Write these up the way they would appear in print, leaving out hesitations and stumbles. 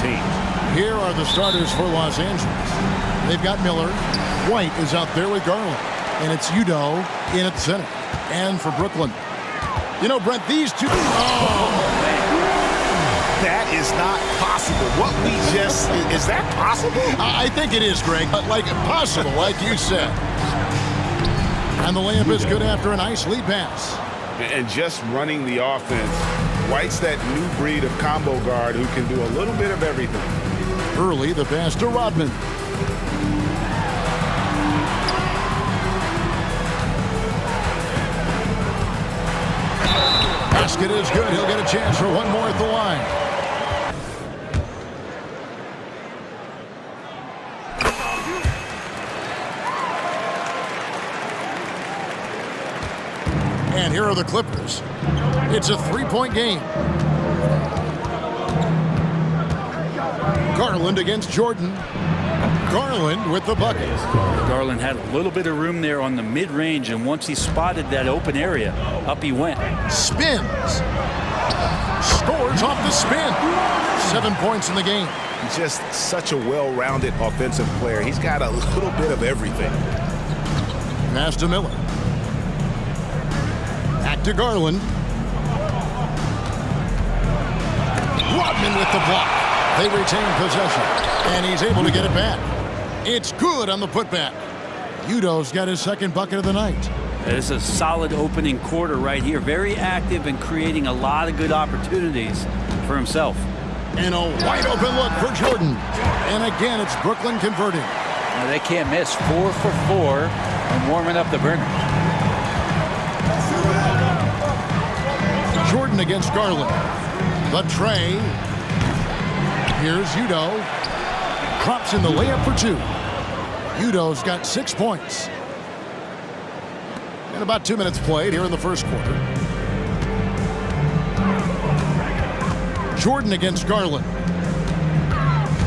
teams. Here are the starters for Los Angeles. They've got Miller. White is out there with Garland. And it's Udoh in at the center. And for Brooklyn. You know, Brent, these two... That is not possible. What we just... Is that possible? I think it is, Greg. But like possible, like you said. And the layup is good after a nice lead pass. And just running the offense. White's that new breed of combo guard who can do a little bit of everything. Early, the pass to Rodman. Basket is good. He'll get a chance for one more at the line. And here are the Clippers. It's a three-point game. Garland against Jordan. Garland with the bucket. Garland had a little bit of room there on the mid-range, and once he spotted that open area, up he went. Spins. Scores off the spin. 7 points in the game. He's just such a well-rounded offensive player. He's got a little bit of everything. Pass to Miller. Back to Garland. Rodman with the block. They retain possession, and he's able to get it back. It's good on the putback. Udoh's got his second bucket of the night. It's a solid opening quarter right here. Very active and creating a lot of good opportunities for himself. And a wide open look for Jordan. And again, it's Brooklyn converting. Now, they can't miss. 4 for 4 and warming up the burner. Jordan against Garland. The tray. Here's Udoh. Drops in the layup for 2. Udoh's got 6 points. And about 2 minutes played here in the first quarter. Jordan against Garland.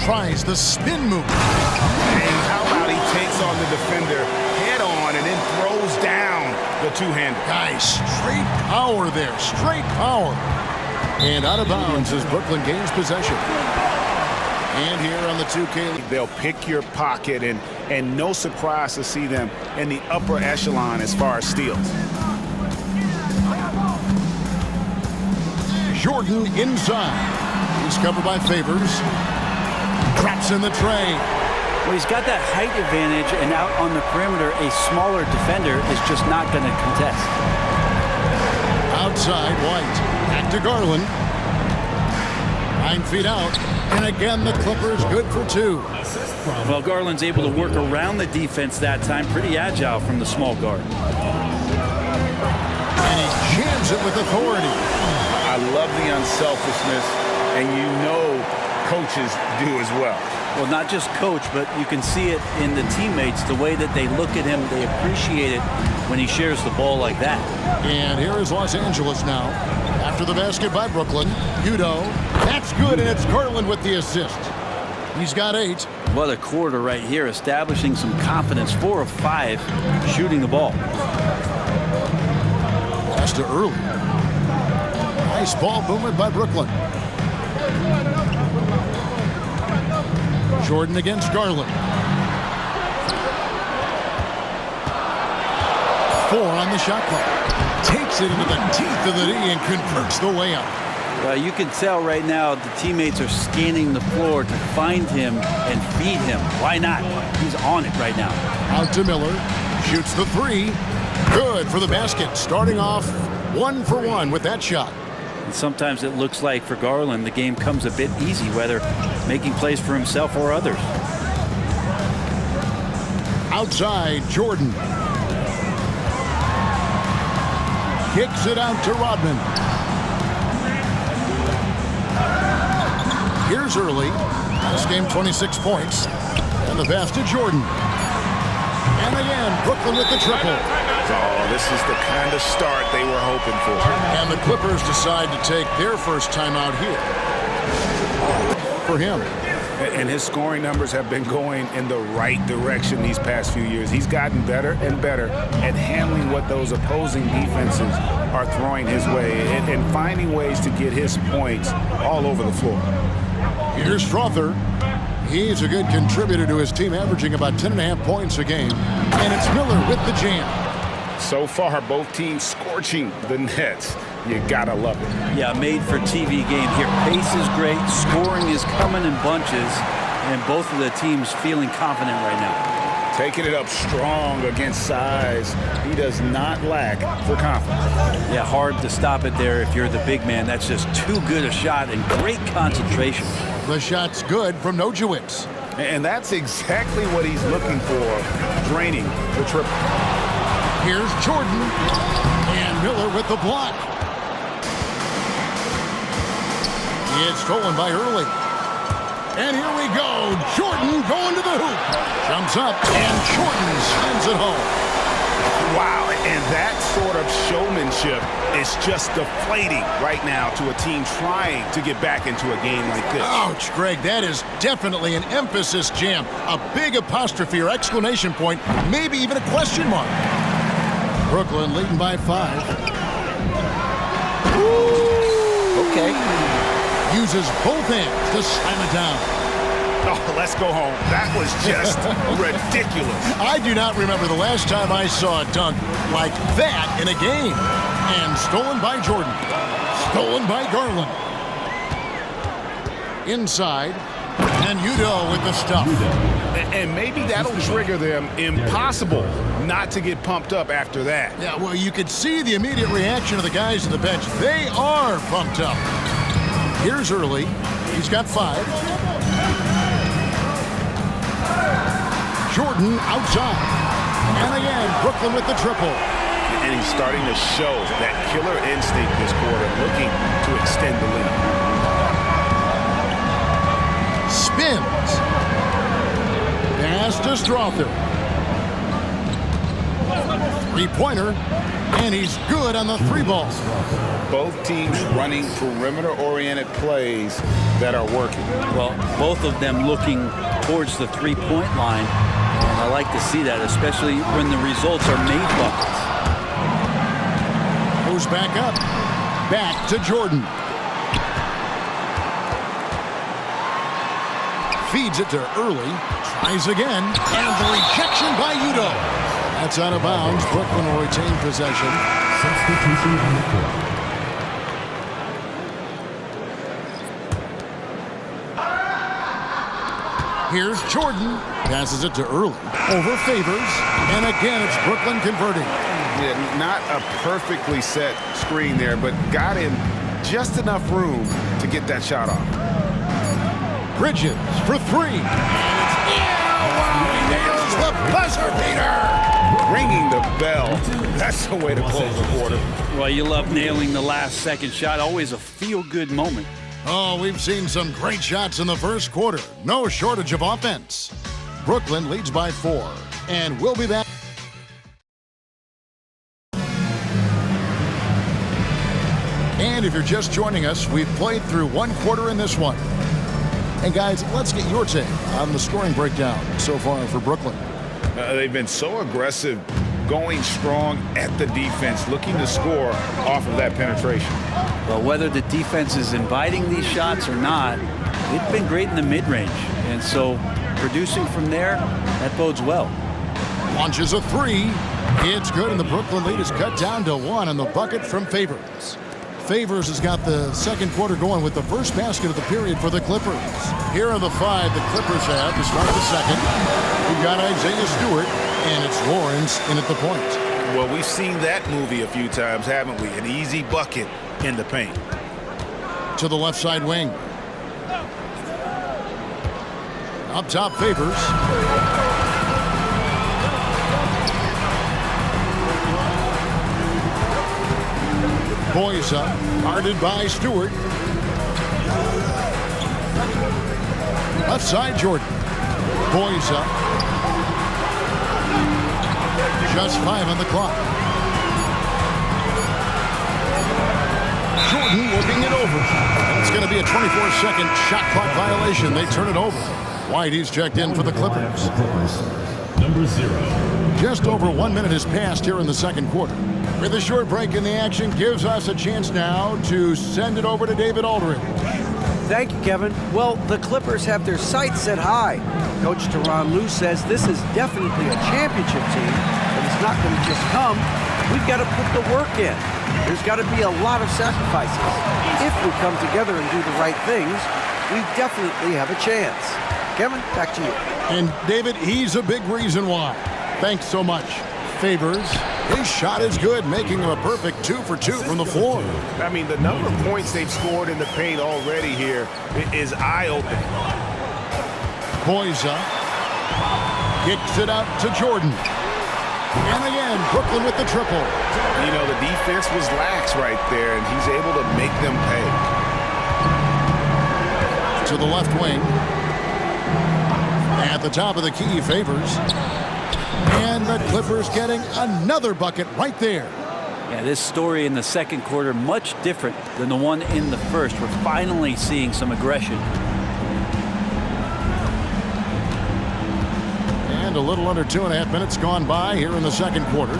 Tries the spin move. And how about he takes on the defender head on and then throws down the two-hander. Guys, straight power there. Straight power. And out of bounds as Brooklyn gains possession. And here on the 2K. They'll pick your pocket, and no surprise to see them in the upper echelon as far as steals. Jordan inside. He's covered by Favors. Drops in the tray. Well, he's got that height advantage, and out on the perimeter, a smaller defender is just not going to contest. Outside, White. Back to Garland. 9 feet out. And again, the Clippers good for 2. Well, Garland's able to work around the defense that time. Pretty agile from the small guard. And he jams it with authority. I love the unselfishness, and you know coaches do as well. Well, not just coach, but you can see it in the teammates, the way that they look at him. They appreciate it when he shares the ball like that. And here is Los Angeles now. After the basket by Brooklyn, Udoh. That's good, and it's Garland with the assist. He's got 8. What a quarter right here, establishing some confidence. 4 of 5 shooting the ball. Pass to early. Nice ball movement by Brooklyn. Jordan against Garland. 4 on the shot clock. Takes it into the teeth of the knee and converts the layup. You can tell right now the teammates are scanning the floor to find him and feed him. Why not? He's on it right now. Out to Miller. Shoots the 3. Good for the basket. Starting off 1 for 1 with that shot. And sometimes it looks like for Garland the game comes a bit easy, whether making plays for himself or others. Outside, Jordan. Kicks it out to Rodman. Here's early. This game 26 points. And the pass to Jordan. And again, Brooklyn with the triple. Oh, this is the kind of start they were hoping for. And the Clippers decide to take their first time out here. For him. And his scoring numbers have been going in the right direction these past few years. He's gotten better and better at handling what those opposing defenses are throwing his way and finding ways to get his points all over the floor. Here's Strother. He's a good contributor to his team, averaging about 10.5 points a game. And it's Miller with the jam. So far, both teams scorching the Nets. You gotta love it. Yeah, made for TV game here. Pace is great. Scoring is coming in bunches. And both of the teams feeling confident right now. Taking it up strong against size. He does not lack for confidence. Yeah, hard to stop it there if you're the big man. That's just too good a shot and great concentration. The shot's good from Nojewicz. And that's exactly what he's looking for, draining the triple. Here's Jordan. And Miller with the block. It's stolen by Early. And here we go. Jordan going to the hoop. Jumps up, and Jordan sends it home. Wow, and that sort of showmanship is just deflating right now to a team trying to get back into a game like this. Ouch, Greg, that is definitely an emphasis jam. A big apostrophe or exclamation point, maybe even a question mark. Brooklyn leading by 5. Okay. Uses both hands to slam it down. Oh, let's go home. That was just ridiculous. I do not remember the last time I saw a dunk like that in a game. And stolen by Jordan. Stolen by Garland. Inside. And Udo with the stuff. And maybe that'll trigger them. Impossible not to get pumped up after that. Yeah, well, you could see the immediate reaction of the guys on the bench. They are pumped up. Here's Early. He's got 5. Jordan outside. And again, Brooklyn with the triple. And he's starting to show that killer instinct this quarter, looking to extend the lead. Spins. Pass to Strother. Three-pointer. And he's good on the 3 ball. Both teams running perimeter-oriented plays that are working. Well, both of them looking towards the three-point line. And I like to see that, especially when the results are made buckets. Goes back up. Back to Jordan. Feeds it to Early. Tries again. And the rejection by Udo. That's out of bounds. Brooklyn will retain possession. Substitution on the court. Here's Jordan. Passes it to Early. Over Favors. And again, it's Brooklyn converting. Yeah, not a perfectly set screen there, but got in just enough room to get that shot off. Bridges for 3. And it's wow, he nails the buzzer beater. Ringing the bell. That's the way to close the quarter. Well, you love nailing the last second shot. Always a feel-good moment. Oh, we've seen some great shots in the first quarter. No shortage of offense. Brooklyn leads by 4. And we'll be back. And if you're just joining us, we've played through 1 quarter in this one. And guys, let's get your take on the scoring breakdown so far for Brooklyn. They've been so aggressive, going strong at the defense, looking to score off of that penetration. Well, whether the defense is inviting these shots or not, it's been great in the mid-range. And so producing from there, that bodes well. Launches a 3. It's good, and the Brooklyn lead is cut down to 1 on the bucket from Favors. Favors has got the second quarter going with the first basket of the period for the Clippers. Here are the 5 the Clippers have to start the second. We've got Isaiah Stewart, and it's Lawrence in at the point. Well, we've seen that movie a few times, haven't we? An easy bucket in the paint. To the left side wing. Up top, Favors. Boys up, guarded by Stewart. Left side, Jordan. Boys up. Just 5 on the clock. Jordan looking it over. And it's going to be a 24-second shot clock violation. They turn it over. Whitey's checked in for the Clippers. Number 0. Just over 1 minute has passed here in the second quarter. With a short break in the action, gives us a chance now to send it over to David Aldridge. Thank you, Kevin. Well, the Clippers have their sights set high. Coach Tyronn Lue says this is definitely a championship team, but it's not going to just come. We've got to put the work in. There's got to be a lot of sacrifices. If we come together and do the right things, we definitely have a chance. Kevin, back to you. And David, he's a big reason why. Thanks so much. Favors. His shot is good, making him a perfect 2 for 2 from the floor. I mean, the number of points they've scored in the paint already here is eye-opening. Boyza kicks it out to Jordan. And again, Brooklyn with the triple. You know, the defense was lax right there, and he's able to make them pay. To the left wing. At the top of the key, Favors. And the Clippers getting another bucket right there. Yeah, this story in the second quarter much different than the one in the first. We're finally seeing some aggression. And a little under 2.5 minutes gone by here in the second quarter.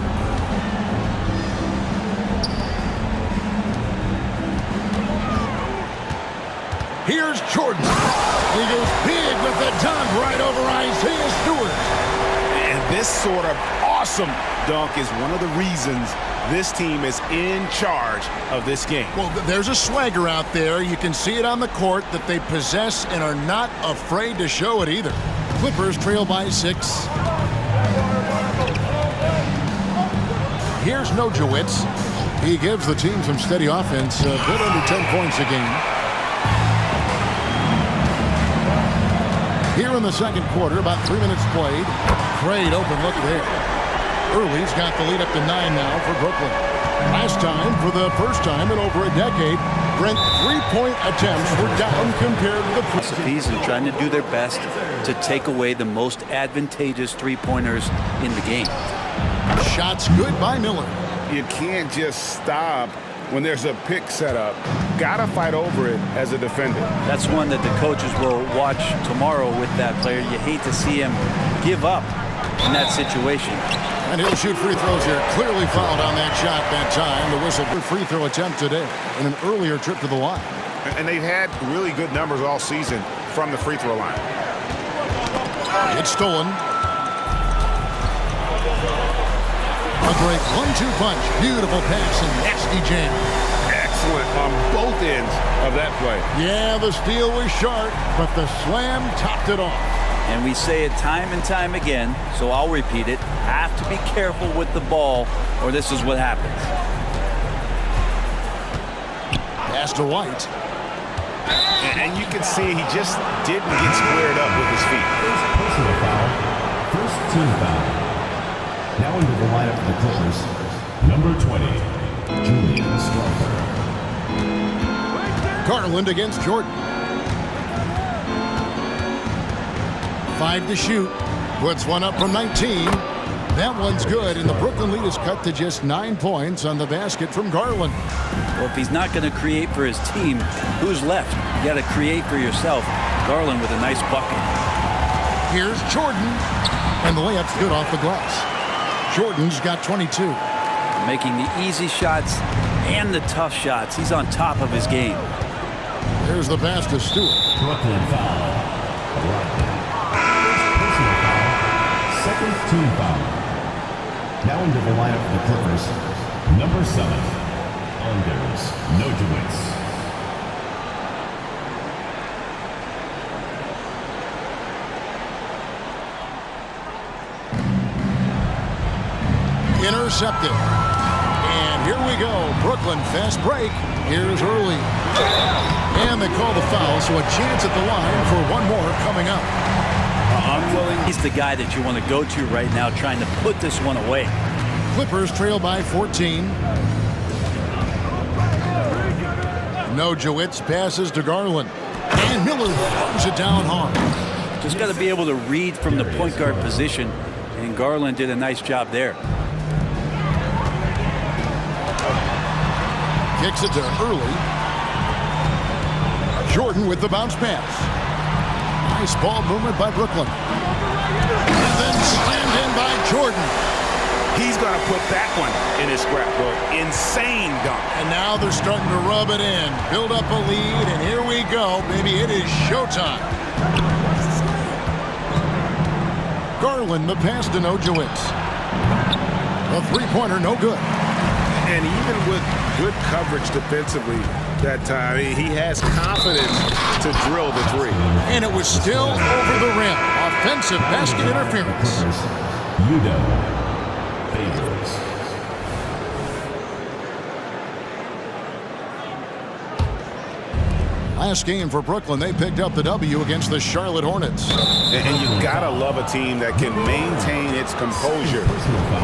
Here's Jordan. He goes big with the dunk right over Isaiah Stewart. And this sort of awesome dunk is one of the reasons this team is in charge of this game. Well, there's a swagger out there. You can see it on the court that they possess and are not afraid to show it either. Clippers trail by 6. Here's Nojewicz. He gives the team some steady offense, a bit under 10 points a game. Here in the second quarter, about 3 minutes played. Great open look there. Early's got the lead up to 9 now for Brooklyn. Last time, for the first time in over a decade, Brent, 3-point attempts were down compared to the Recipes and trying to do their best to take away the most advantageous three-pointers in the game. Shots good by Miller. You can't just stop when there's a pick set up. Gotta fight over it as a defender. That's one that the coaches will watch tomorrow with that player. You hate to see him give up in that situation. And he'll shoot free throws here. Clearly fouled on that shot that time. The whistle for free throw attempt today in an earlier trip to the line. And they've had really good numbers all season from the free throw line. It's stolen. A great 1-2 punch. Beautiful pass and nasty jam. Excellent on both ends of that play. Yeah, the steal was sharp, but the slam topped it off. And we say it time and time again, so I'll repeat it. Have to be careful with the ball, or this is what happens. Pass to White. And you can see he just didn't get squared up with his feet. Personal foul. First team foul. Now into the lineup for the Clippers. Number 20, Julian Strawther. Garland against Jordan. 5 to shoot. Puts one up from 19. That one's good, and the Brooklyn lead is cut to just 9 points on the basket from Garland. Well, if he's not going to create for his team, who's left? You got to create for yourself. Garland with a nice bucket. Here's Jordan, and the layup's good off the glass. Jordan's got 22. Making the easy shots and the tough shots. He's on top of his game. There's the pass to Stewart. Brooklyn foul. Personal foul. Second team foul. Now into the lineup for the Clippers. Number 7, Anders Nojewicz. Intercepted. And here we go. Brooklyn fast break. Here's Early. And they call the foul, so a chance at the line for one more coming up. Unwilling. He's the guy that you want to go to right now trying to put this one away. Clippers trail by 14. Nojewicz passes to Garland. And Miller throws it down hard. Just got to be able to read from the point guard position, and Garland did a nice job there. Kicks it to Early. Jordan with the bounce pass. Nice ball movement by Brooklyn. And then slammed in by Jordan. He's going to put that one in his scrapbook. Insane dunk. And now they're starting to rub it in. Build up a lead, and here we go. Baby, it is showtime. Garland, the pass to Nojewicz. A three-pointer, no good. And even with good coverage defensively that time, he has confidence to drill the three. And it was still over the rim. Offensive basket interference. Udo Favors. Last game for Brooklyn, they picked up the W against the Charlotte Hornets. And you gotta love a team that can maintain its composure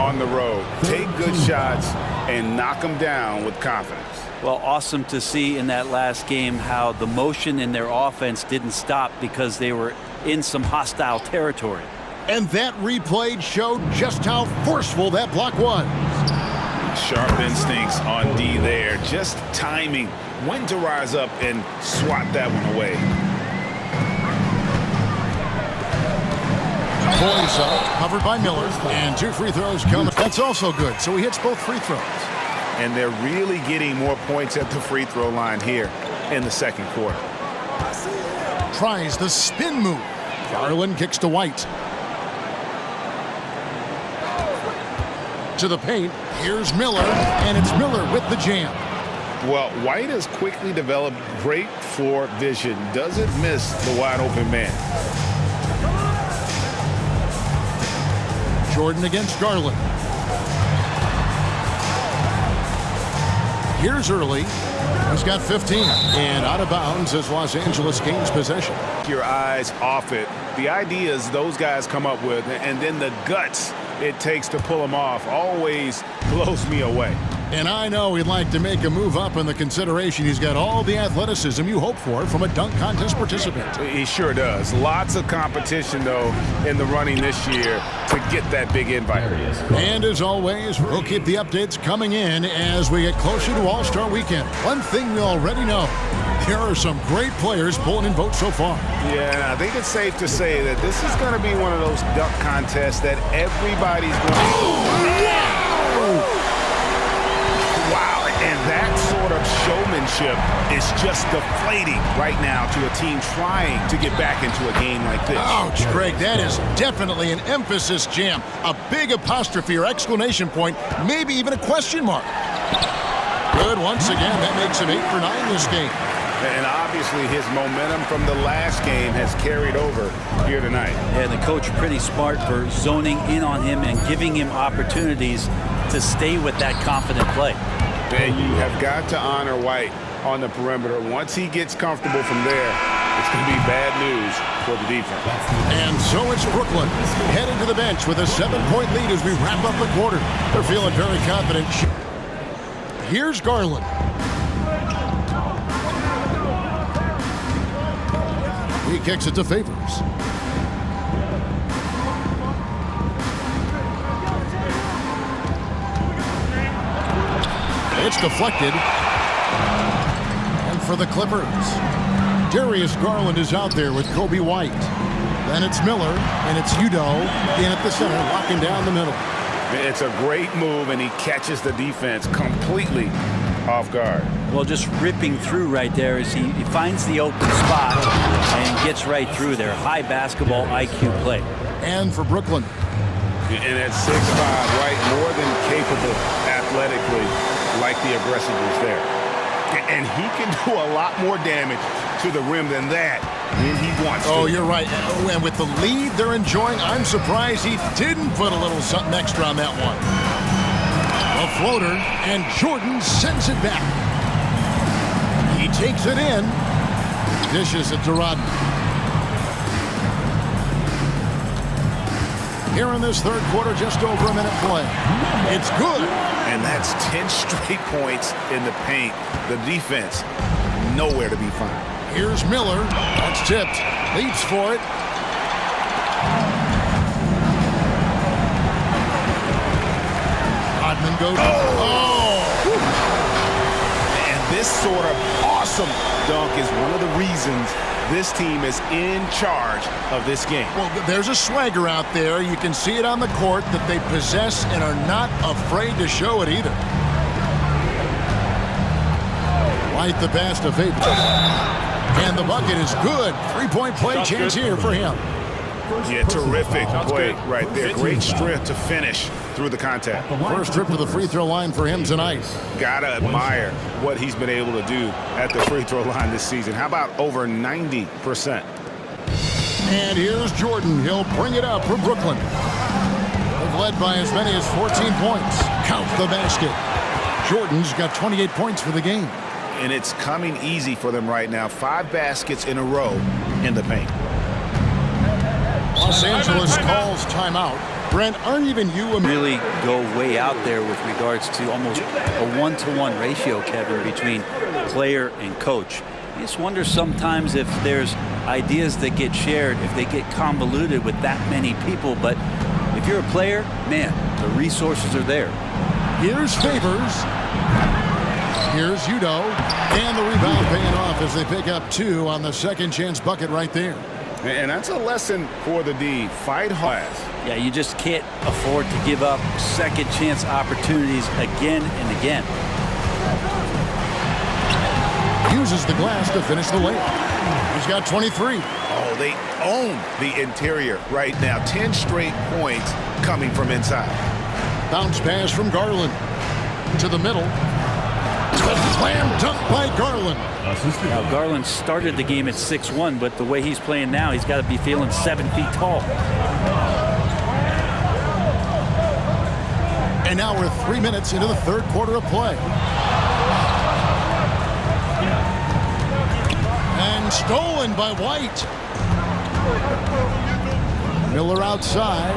on the road. Take good shots and knock them down with confidence. Well, awesome to see in that last game how the motion in their offense didn't stop because they were in some hostile territory. And that replay showed just how forceful that block was. Sharp instincts on D there. Just timing when to rise up and swat that one away. Poise up, covered by Miller, and 2 free throws coming. That's also good, so he hits both free throws. And they're really getting more points at the free throw line here in the second quarter. Tries the spin move. Garland kicks to White. To the paint. Here's Miller, and it's Miller with the jam. Well, White has quickly developed great floor vision. Doesn't miss the wide open man. Jordan against Garland. Here's Early. He's got 15. And out of bounds as Los Angeles gains possession. Your eyes off it. The ideas those guys come up with, and then the guts it takes to pull them off always blows me away. And I know he'd like to make a move up in the consideration. He's got all the athleticism you hope for from a dunk contest participant. He sure does. Lots of competition, though, in the running this year to get that big invite. And as always, we'll keep the updates coming in as we get closer to All-Star Weekend. One thing we already know, there are some great players pulling in votes so far. Yeah, and I think it's safe to say that this is going to be one of those dunk contests that everybody's going to... Wow, and that sort of showmanship is just deflating right now to a team trying to get back into a game like this. Ouch, Greg, that is definitely an emphasis jam. A big apostrophe or exclamation point, maybe even a question mark. Good once again. That makes him 8 for 9 this game. And obviously his momentum from the last game has carried over here tonight. Yeah, the coach pretty smart for zoning in on him and giving him opportunities to stay with that confident play. And you have got to honor White on the perimeter. Once he gets comfortable from there, it's going to be bad news for the defense. And so it's Brooklyn heading to the bench with a 7-point lead as we wrap up the quarter. They're feeling very confident. Here's Garland. He kicks it to Favors. It's deflected. And for the Clippers, Darius Garland is out there with Kobe White. Then it's Miller, and it's Udo in at the center, locking down the middle. It's a great move, and he catches the defense completely off guard. Well, just ripping through right there as he finds the open spot and gets right through there. High basketball IQ play. And for Brooklyn. And at 6'5", right, more than capable athletically, like the aggressiveness there. And he can do a lot more damage to the rim than that when he wants to. Oh, you're right. And with the lead they're enjoying, I'm surprised he didn't put a little something extra on that one. A floater, and Jordan sends it back. He takes it in. Dishes it to Rodman. Here in this third quarter, just over a minute play. It's good. And that's 10 straight points in the paint. The defense, nowhere to be found. Here's Miller. That's tipped. Leaps for it. Rodman goes. Oh! And this sort of awesome awesome dunk is one of the reasons this team is in charge of this game. Well, there's a swagger out there. You can see it on the court that they possess and are not afraid to show it either. Right the pass to Favors. And the bucket is good. Three-point play chance here for him. Yeah, terrific play right there. Great strength to finish through the contact. First trip to the free throw line for him tonight. Gotta admire what he's been able to do at the free throw line this season. How about over 90%? And here's Jordan. He'll bring it up for Brooklyn. They've led by as many as 14 points. Count the basket. Jordan's got 28 points for the game. And it's coming easy for them right now. 5 baskets in a row in the paint. Los Angeles calls timeout. Brent, aren't even you really go way out there with regards to almost a 1-to-1 ratio, Kevin, between player and coach. I just wonder sometimes if there's ideas that get shared, if they get convoluted with that many people. But if you're a player, man, the resources are there. Here's Favors. Here's Udo. And the rebound paying off as they pick up 2 on the second chance bucket right there. And that's a lesson for the D. Fight hard. Yeah, you just can't afford to give up second chance opportunities again and again. Uses the glass to finish the layup. He's got 23. Oh, they own the interior right now. 10 straight points coming from inside. Bounce pass from Garland. To the middle. Slam dunk by Garland. Now, Garland started the game at 6'1", but the way he's playing now, he's got to be feeling 7 feet tall. And now we're 3 minutes into the third quarter of play. And stolen by White. Miller outside.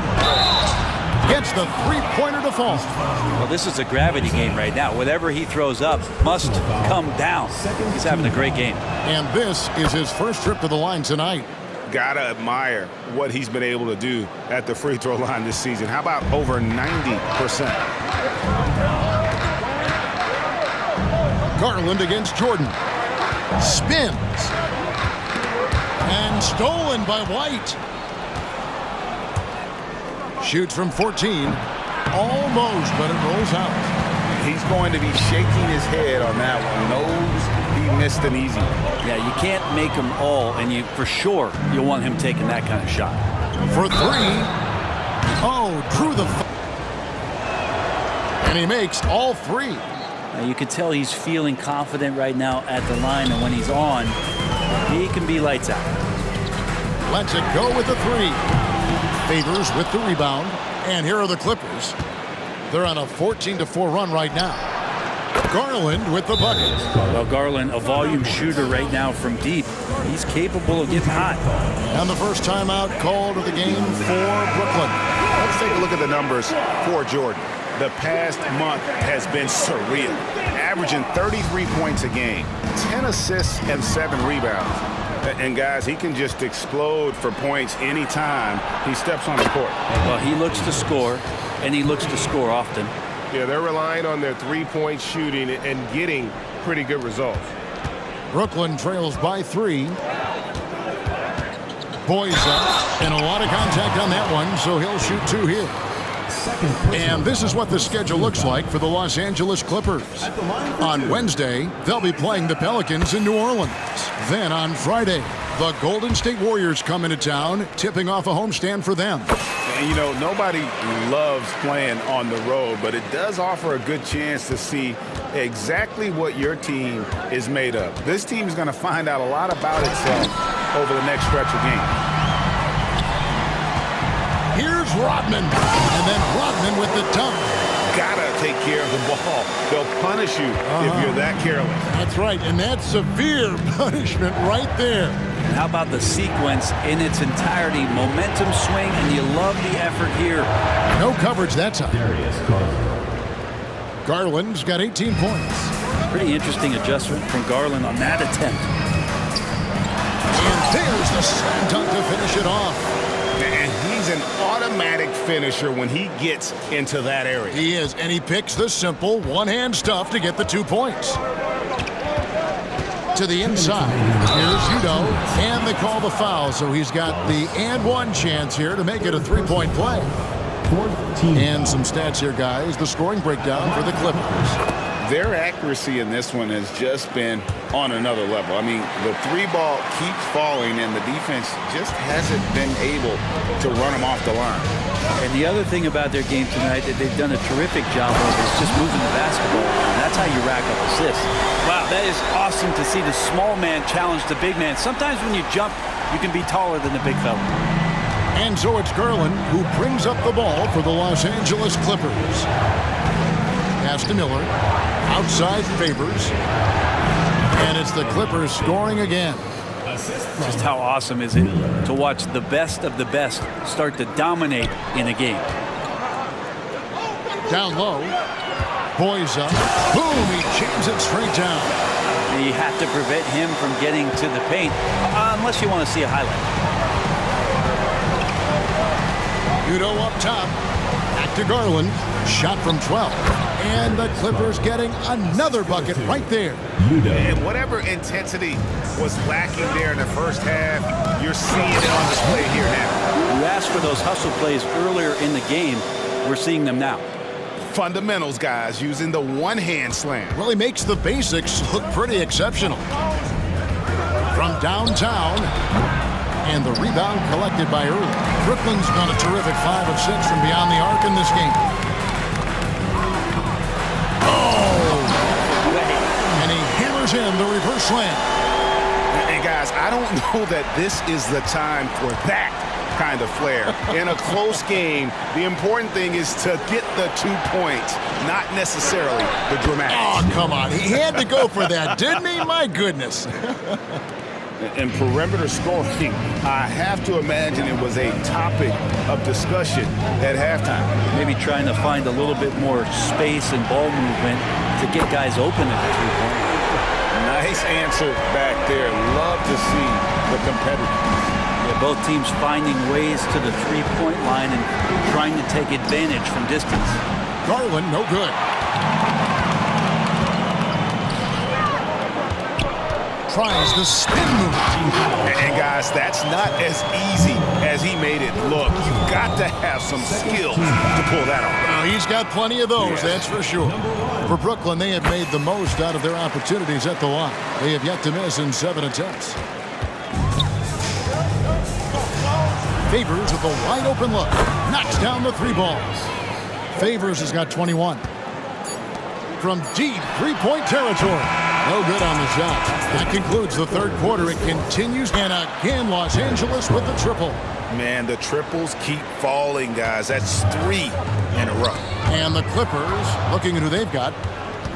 Gets the three-pointer to fall. Well, this is a gravity game right now. Whatever he throws up must come down. He's having a great game. And this is his first trip to the line tonight. Gotta admire what he's been able to do at the free throw line this season. How about over 90%? Garland against Jordan. Spins. And stolen by White. Shoots from 14. Almost, but it rolls out. He's going to be shaking his head on that one. Knows he missed an easy one. Yeah, you can't make them all, and you for sure you'll want him taking that kind of shot. For 3. Oh, drew the... And he makes all 3. Now, you can tell he's feeling confident right now at the line, and when he's on, he can be lights out. Lets it go with the 3. Favors with the rebound. And here are the Clippers. They're on a 14-4 run right now. Garland with the bucket. Well, Garland, a volume shooter right now from deep. He's capable of getting hot. And the first timeout called of the game for Brooklyn. Let's take a look at the numbers for Jordan. The past month has been surreal. Averaging 33 points a game, 10 assists and 7 rebounds. And guys, he can just explode for points anytime he steps on the court. Well, he looks to score, and he looks to score often. Yeah, they're relying on their three-point shooting and getting pretty good results. Brooklyn trails by 3. Boys up, and a lot of contact on that one, so he'll shoot 2 here. And this is what the schedule looks like for the Los Angeles Clippers. On Wednesday, they'll be playing the Pelicans in New Orleans. Then on Friday, the Golden State Warriors come into town, tipping off a homestand for them. And, you know, nobody loves playing on the road, but it does offer a good chance to see exactly what your team is made of. This team is going to find out a lot about itself over the next stretch of games. Here's Rodman, and then Rodman with the dunk. Gotta take care of the ball. They'll punish you if you're that careless. That's right, and that's severe punishment right there. And how about the sequence in its entirety? Momentum swing, and you love the effort here. No coverage that time. Garland's got 18 points. Pretty interesting adjustment from Garland on that attempt. And there's the slam dunk to finish it off. And he's an automatic finisher when he gets into that area. He is, and he picks the simple one-hand stuff to get the 2 points. to the inside. Here's Udo, and they call the foul, so he's got the and one chance here to make it a three-point play. And some stats here, guys. The scoring breakdown for the Clippers. Their accuracy in this one has just been on another level. I mean, the three ball keeps falling, and the defense just hasn't been able to run them off the line. And the other thing about their game tonight that they've done a terrific job of is just moving the basketball around. That's how you rack up assists. Wow, that is awesome to see the small man challenge the big man. Sometimes when you jump, you can be taller than the big fella. And so it's Garland who brings up the ball for the Los Angeles Clippers. Pass to Miller. Outside Favors. And it's the Clippers scoring again. Just how awesome is it to watch the best of the best start to dominate in a game. Down low. Boys up. Boom! He jams it straight down. You have to prevent him from getting to the paint unless you want to see a highlight. Udo up top. Back to Garland. Shot from 12. And the Clippers getting another bucket right there. And whatever intensity was lacking there in the first half, you're seeing it on display here now. You asked for those hustle plays earlier in the game. We're seeing them now. Fundamentals, guys, using the one-hand slam. Well, he makes the basics look pretty exceptional. From downtown. And the rebound collected by Early. Brooklyn's done a terrific 5 of 6 from beyond the arc in this game. And he hammers in the reverse slam. And guys, I don't know that this is the time for that kind of flair. In a close game, the important thing is to get the 2 points, not necessarily the dramatics. Oh, come on. He had to go for that, didn't he? My goodness. And perimeter scoring, I have to imagine it was a topic of discussion at halftime. Maybe trying to find a little bit more space and ball movement to get guys open at the three-point. Nice answer back there. Love to see the competitiveness. Yeah, both teams finding ways to the three-point line and trying to take advantage from distance. Garland, no good. Tries the spin move. And guys, that's not as easy as he made it look. You've got to have some skills to pull that off. Well, he's got plenty of those, that's for sure. For Brooklyn, they have made the most out of their opportunities at the line. They have yet to miss in 7 attempts. Favors with a wide open look. Knocks down the 3 balls. Favors has got 21. From deep three-point territory. No good on the shot. That concludes the third quarter. It continues, and again, Los Angeles with the triple. Man, the triples keep falling, guys. That's 3 in a row. And the Clippers, looking at who they've got.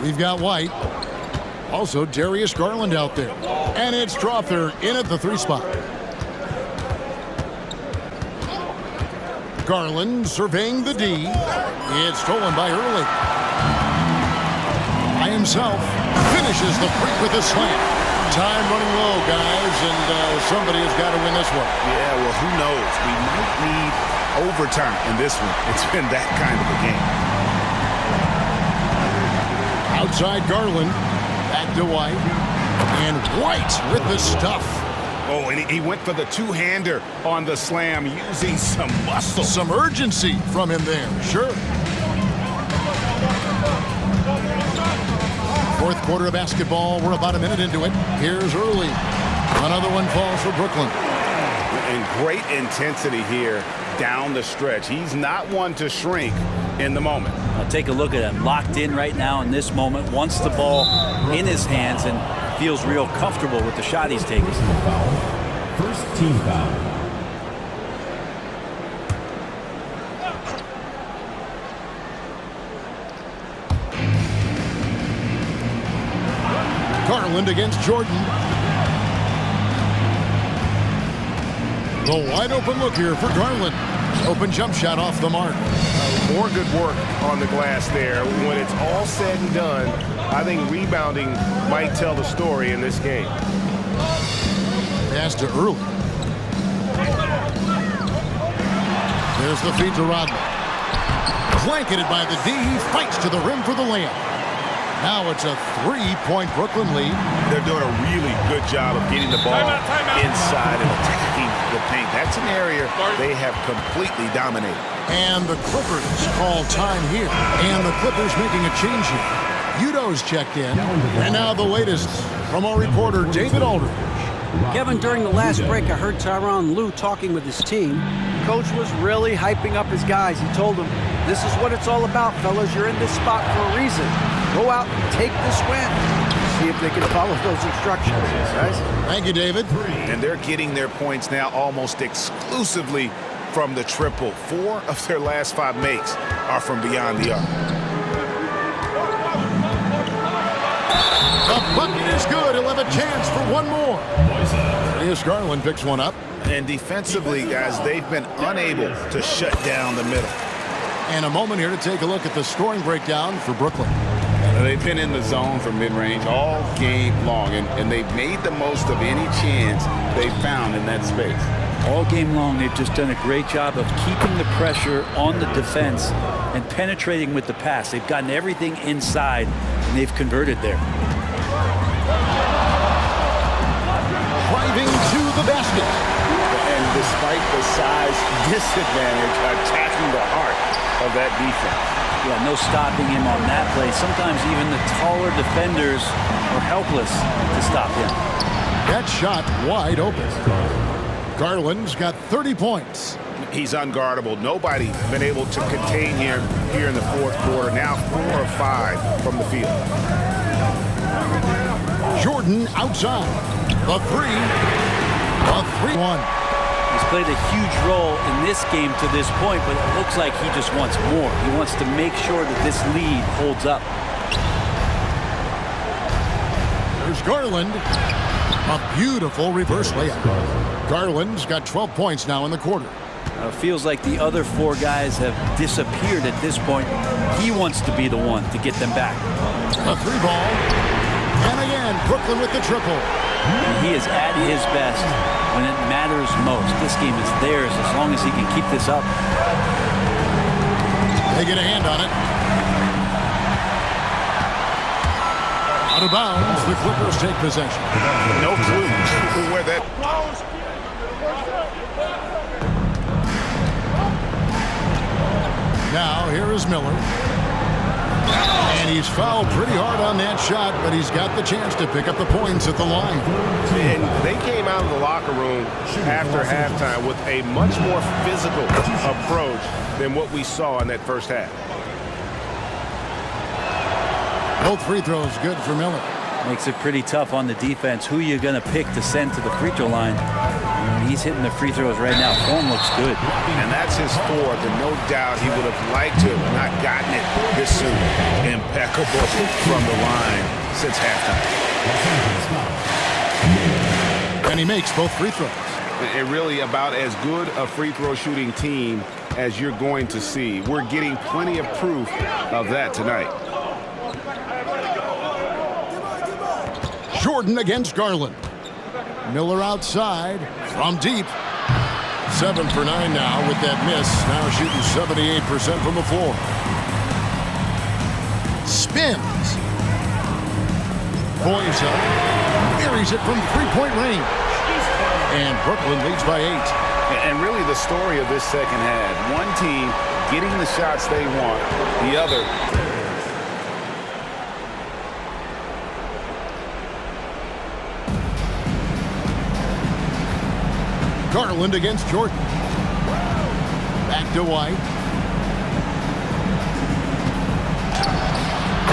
We've got White. Also, Darius Garland out there. And it's Strawther in at the 3 spot. Garland surveying the D. It's stolen by Early. By himself. Finishes the break with a slam. Time running low, guys, and somebody has got to win this one. Yeah, well, who knows? We might need overtime in this one. It's been that kind of a game. Outside Garland. Back to White. And White with the stuff. Oh, and he went for the two-hander on the slam using some muscle. Some urgency from him there, sure. Fourth quarter of basketball. We're about a minute into it. Here's Early. Another one falls for Brooklyn. And great intensity here down the stretch. He's not one to shrink in the moment. Now take a look at him. Locked in right now in this moment. Wants the ball in his hands and feels real comfortable with the shot he's taking. First team foul. Garland against Jordan. The wide open look here for Garland. Open jump shot off the mark. More good work on the glass there. When it's all said and done, I think rebounding might tell the story in this game. Pass to Early. There's the feed to Rodman. Blanketed by the D. Fights to the rim for the layup. Now it's a 3-point Brooklyn lead. They're doing a really good job of getting the ball inside and attacking the paint. That's an area they have completely dominated. And the Clippers call time here. And the Clippers making a change here. Udo's checked in. And now the latest from our reporter, David Aldridge. Kevin, during the last break, I heard Tyronn Lue talking with his team. Coach was really hyping up his guys. He told them, this is what it's all about, fellas. You're in this spot for a reason. Go out and take this win. See if they can follow those instructions, guys. Thank you, David. And they're getting their points now almost exclusively from the triple. 4 of their last 5 makes are from beyond the arc. The bucket is good. He'll have a chance for one more. Darius Garland picks one up. And defensively, guys, they've been unable to shut down the middle. And a moment here to take a look at the scoring breakdown for Brooklyn. They've been in the zone for mid-range all game long, and they've made the most of any chance they've found in that space. All game long, they've just done a great job of keeping the pressure on the defense and penetrating with the pass. They've gotten everything inside, and they've converted there. Driving to the basket. And despite the size disadvantage, attacking the heart of that defense. Yeah, no stopping him on that play. Sometimes even the taller defenders are helpless to stop him. That shot wide open. Garland's got 30 points. He's unguardable. Nobody been able to contain him here in the fourth quarter. Now 4 of 5 from the field. Jordan outside. The 3. A 3-1. He's played a huge role in this game to this point, but it looks like he just wants more. He wants to make sure that this lead holds up. There's Garland. A beautiful reverse layup. Garland's got 12 points now in the quarter. Feels like the other 4 guys have disappeared at this point. He wants to be the one to get them back. A 3-ball. And again, Brooklyn with the triple. He is at his best when it matters most. This game is theirs as long as he can keep this up. They get a hand on it. Out of bounds, the Clippers take possession. No clue where that... Now, here is Miller. And he's fouled pretty hard on that shot, but he's got the chance to pick up the points at the line. And they came out of the locker room after halftime with a much more physical approach than what we saw in that first half. Both free throws good for Miller. Makes it pretty tough on the defense. Who you're going to pick to send to the free throw line? He's hitting the free throws right now. Form looks good. And that's his 4th, and no doubt he would have liked to have not gotten it this soon. Impeccable from the line since halftime. And he makes both free throws. And really about as good a free throw shooting team as you're going to see. We're getting plenty of proof of that tonight. Jordan against Garland. Miller outside from deep. 7 for 9 now with that miss. Now shooting 78% from the floor. Spins. Poise up. Buries it from 3-point range. And Brooklyn leads by 8. And really the story of this second half. One team getting the shots they want. The other... Garland against Jordan. Back to White.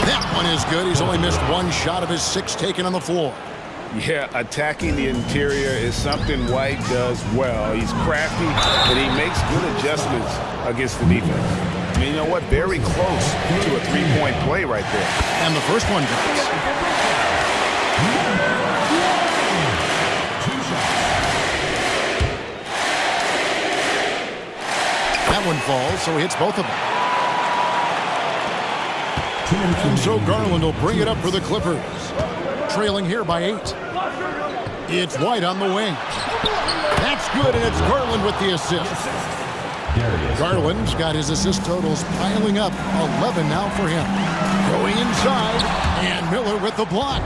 That one is good. He's only missed 1 shot of his 6 taken on the floor. Yeah, attacking the interior is something White does well. He's crafty, and he makes good adjustments against the defense. I mean, you know what? Very close to a 3-point play right there. And the first one drops. That one falls, so he hits both of them. And so Garland will bring it up for the Clippers. Trailing here by 8. It's White on the wing. That's good, and it's Garland with the assist. Garland's got his assist totals piling up. 11 now for him. Going inside, and Miller with the block.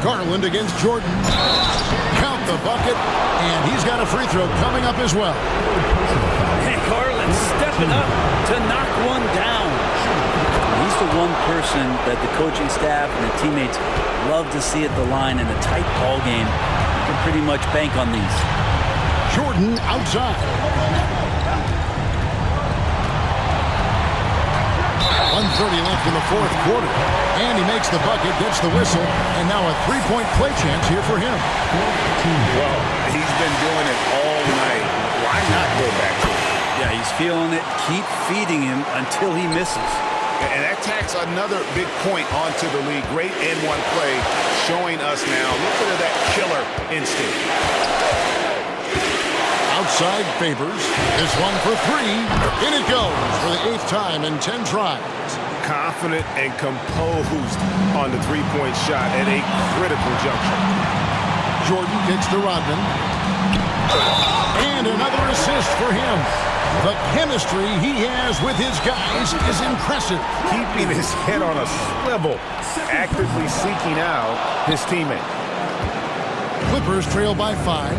Garland against Jordan. Count the bucket, and he's got a free throw coming up as well. And Garland stepping up to knock one down. He's the one person that the coaching staff and the teammates love to see at the line in a tight ball game. You can pretty much bank on these. Jordan outside. 1:30 left in the fourth quarter. And he makes the bucket, gets the whistle, and now a three-point play chance here for him. Well, he's been doing it all night. Why not go back to it? Yeah, he's feeling it. Keep feeding him until he misses. And that tacks another big point onto the league. Great N1 play showing us now. Look at that killer instinct. Outside Favors. This one for three. In it goes for the 8th time in 10 tries. Confident and composed on the three-point shot at a critical juncture. Jordan kicks to Rodman. And another assist for him. The chemistry he has with his guys is impressive. Keeping his head on a swivel, actively seeking out his teammate. Clippers trail by 5.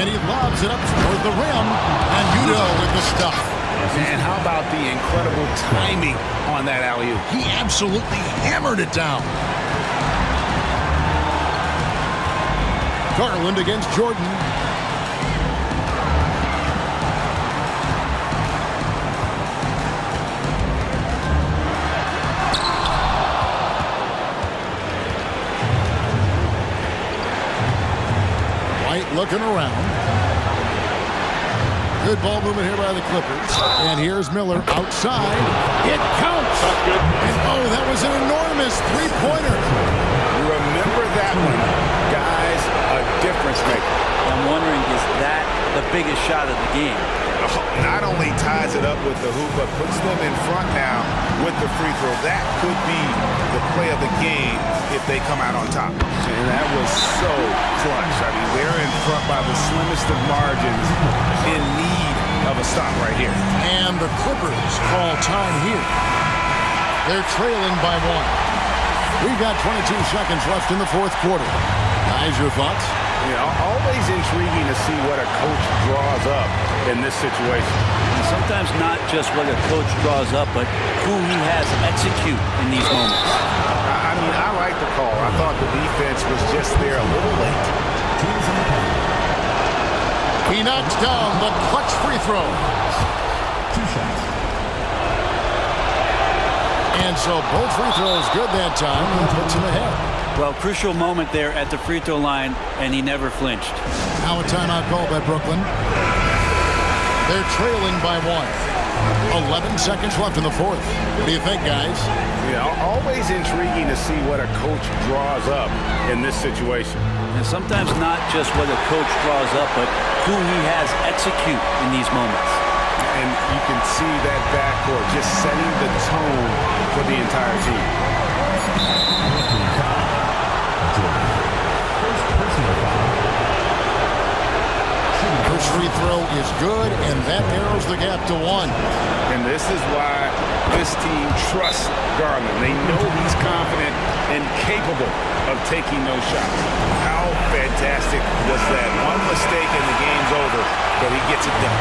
And he lobs it up toward the rim. And Udo with the stuff. And how about the incredible timing on that alley-oop? He absolutely hammered it down. Garland against Jordan. White looking around. Good ball movement here by the Clippers. And here's Miller outside. It counts. And oh, that was an enormous three-pointer. Remember that one, guys, a difference maker. I'm wondering, is that the biggest shot of the game? Not only ties it up with the hoop, but puts them in front now with the free throw. That could be the play of the game if they come out on top. And that was so clutch. I mean, they're in front by the slimmest of margins, in need of a stop right here. And the Clippers call time here. They're trailing by 1. We've got 22 seconds left in the fourth quarter. Guys, your thoughts? You know, always intriguing to see what a coach draws up in this situation. And sometimes not just what a coach draws up, but who he has execute in these moments. I mean, I like the call. I thought the defense was just there a little late. He knocks down the clutch free throw. 2 shots. And so both free throws good that time and puts him ahead. Well, crucial moment there at the free throw line, and he never flinched. Now a timeout call by Brooklyn. They're trailing by 1. 11 seconds left in the fourth. What do you think, guys? Yeah, always intriguing to see what a coach draws up in this situation. And sometimes not just what a coach draws up, but who he has execute in these moments. And you can see that backcourt just setting the tone for the entire team. First free throw is good, and that narrows the gap to 1. And this is why this team trusts Garland. They know he's confident and capable of taking those shots. How fantastic was that? One mistake and the game's over, but he gets it done.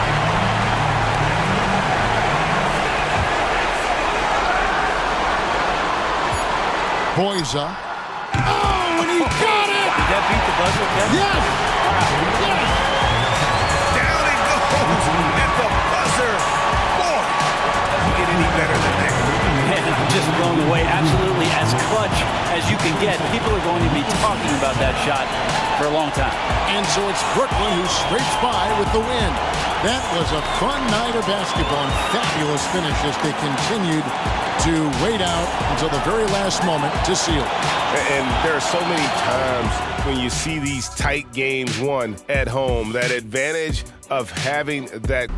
Boyza. Oh, and he got it! Did that beat the buzzer, Kevin? Yes! Yes! Down it goes at the buzzer. Boy, you get any better than that. Man, I'm just blown away. Absolutely as clutch as you can get. People are going to be talking about that shot for a long time. And so it's Brooklyn who scrapes by with the win. That was a fun night of basketball and fabulous finish as they continued to wait out until the very last moment to seal. And there are so many times when you see these tight games won at home, that advantage of having that